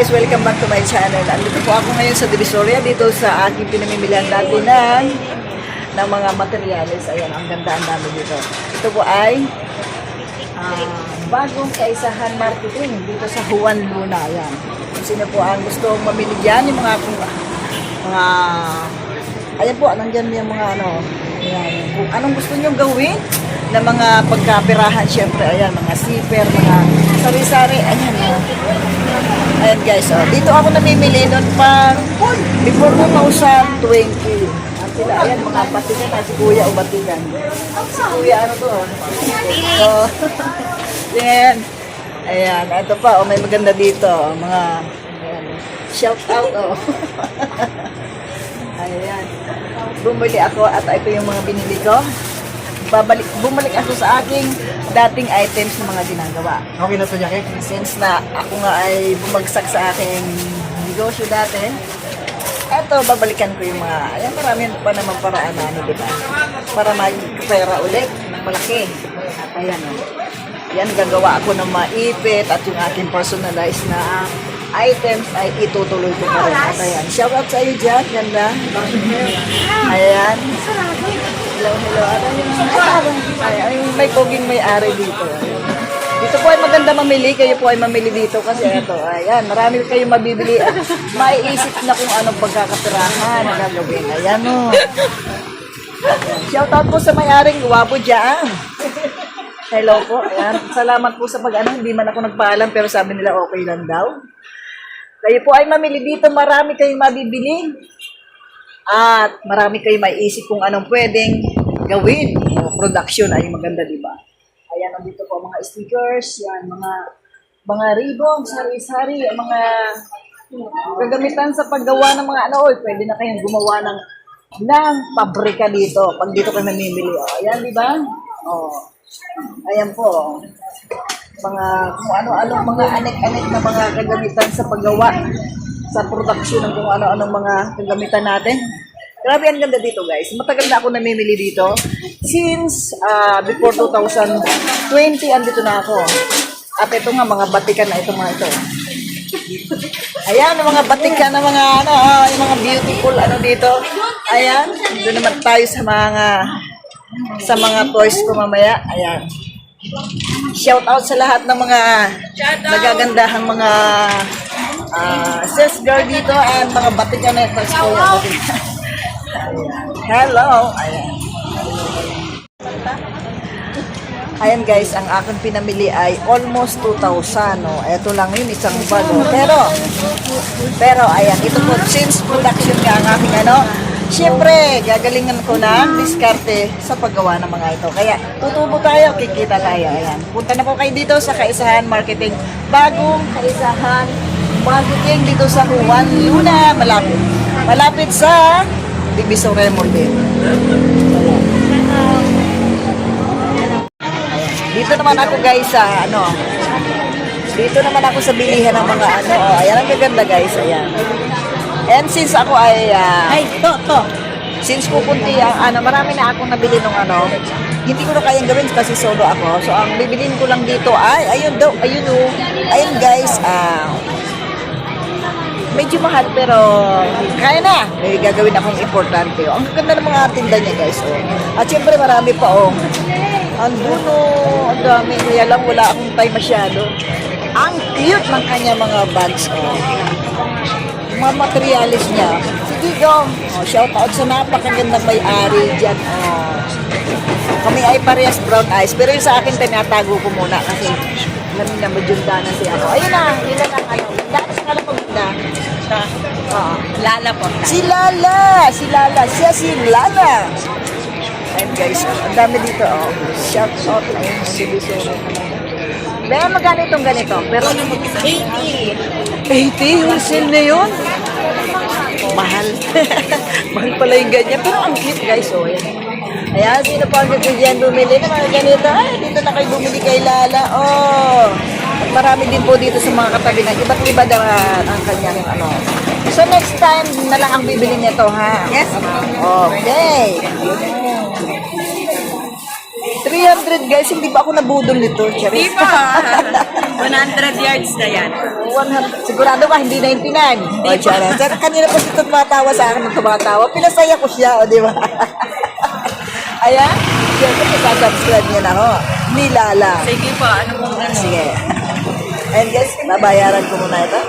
guys, welcome back to my channel. Andito po ako ngayon sa Divisoria, dito sa aking pinamimilihan dati ng mga materyales. Ayan, ang ganda ang dami dito. Ito po ay bagong kaisahan marketing dito sa Juan Luna. Ayan. Kung sino po ang gusto mamili dyan, yung mga ayan po, nandyan yung mga ayan. Kung anong gusto nyo gawin na mga pagkapirahan, syempre, ayan, mga zipper, mga sari-sari, ayan, ayan guys, dito ako namimili noon pang before 2020. At sila, ayan, mga batikan, si Kuya o batikan. Si Kuya, ano to? So, ayan, ayan, ito pa, may maganda dito, mga, ayan, shout out, ayan, bumili ako at ito yung mga binili ko. Bumalik ako sa aking dating items na mga ginagawa. Okay na to, Jackie? Since na ako nga ay bumagsak sa aking negosyo dati, eto, babalikan ko yung mga, ayan, marami pa naman paraan na, di ba? Para mag-pera ulit ng malaki. At ayan, yan, gagawa ako ng maipit at yung aking personalized na items ay itutuloy ko pa rin. At ayan, shout out sa iyo dyan, ganda. Ayan. Hello, hello. Ay, may poging may-ari dito. Dito po ay maganda mamili. Kayo po ay mamili dito kasi ito, ayan, marami kayong mabibili at maiisip na kung anong pagkakapirahan na gagawin. Ayan o. Shout out po sa may-aring guwapo dyan. Hello po. Ayan. Salamat po sa hindi man ako nagpaalam pero sabi nila okay lang daw. Kayo po ay mamili dito, marami kayong mabibili. At marami kayong maiisip kung anong pwedeng gawin. Production ay maganda, di ba? Ayan, nandito po mga stickers, yan, mga ribbon, sari-sari, mga gagamitan sa paggawa ng mga pwede na kayong gumawa ng pabrika dito. Pag dito kayo namimili, ayan, di ba? Ayan po. Mga kung ano-ano, mga anek-anek na mga kagamitan sa paggawa sa production ng kung ano-anong mga kagamitan natin. Grabe, ang ganda dito guys. Matagal na ako namimili dito. Since before 2020, andito na ako. At ito nga, mga batikan na ito mga ito. Ayan, mga batikan na mga yung mga beautiful dito. Ayan, doon naman tayo sa mga toys ko mamaya. Ayan. Shout out sa lahat ng mga nagagandahang mga sales girl dito and mga batikan na ito. Hello! Ayan. Ayan guys, ang aking pinamili ay almost 2,000. Ito lang yun, isang bag. Pero ayan, ito po, since production nga ang aking siyempre, gagalingan ko na diskarte sa paggawa ng mga ito. Kaya, tutubo tayo, kikita tayo. Ayan. Punta na po kayo dito sa Kaisahan Marketing. Bagong Kaisahan Marketing dito sa Juan Luna. Malapit sa Divisoria Mall. Dito naman ako guys sa dito naman ako sa bilihan ng mga ayan, ang gaganda guys. Ayan. And since ako ay since pupunti marami na akong nabili ng hindi ko na kayang gawin kasi solo ako. So ang bibilin ko lang dito ay ayun guys, medyo mahal pero kaya na. May gagawin akong importante. Ang ganda ng mga tinda niya guys. At syempre marami pa ang dulo, ang dami. Kaya lang wala akong time masyado. Ang cute ng kanya mga bags. Mga materialis niya. Sige dong. Shout out sa napakagandang may-ari dyan. Kami ay parehas brown eyes. Pero yung sa akin tinatago ko muna kasi alam na madyundanan si Ayun na, yun lang Danas nga lang pagpunta. Lala po. Si Lala. Siya si Lala. Ayun guys, ang dami dito. Shout out. Ayun, Bea, magkano itong ganito? Pero 80. 80? Wholesale na yun? Mahal. Mahal pala yung ganyan. Pero ang cute guys. Ayan, sino pa ang gusto dyan bumili ng mga ganito? Ay, dito na kayo bumili kay Lala. At marami din po dito sa mga katabi ng iba't iba ang kanyang So next time na lang ang bibili nito, ha? Yes. Okay. 300 guys, hindi ba ako nabudol nito? Di ba? 100 yards na yan. 100, sigurado ka, hindi 99. O, Chara. Sir, kanina po ito tumatawa sa akin ng tumatawa. Pinasaya ko siya, o, di ba? Ayan. Siyempre, sasubscribe niya na ako. Nilala. Sige po, ano pong ano? Sige. And guys, babayaran ko muna ito.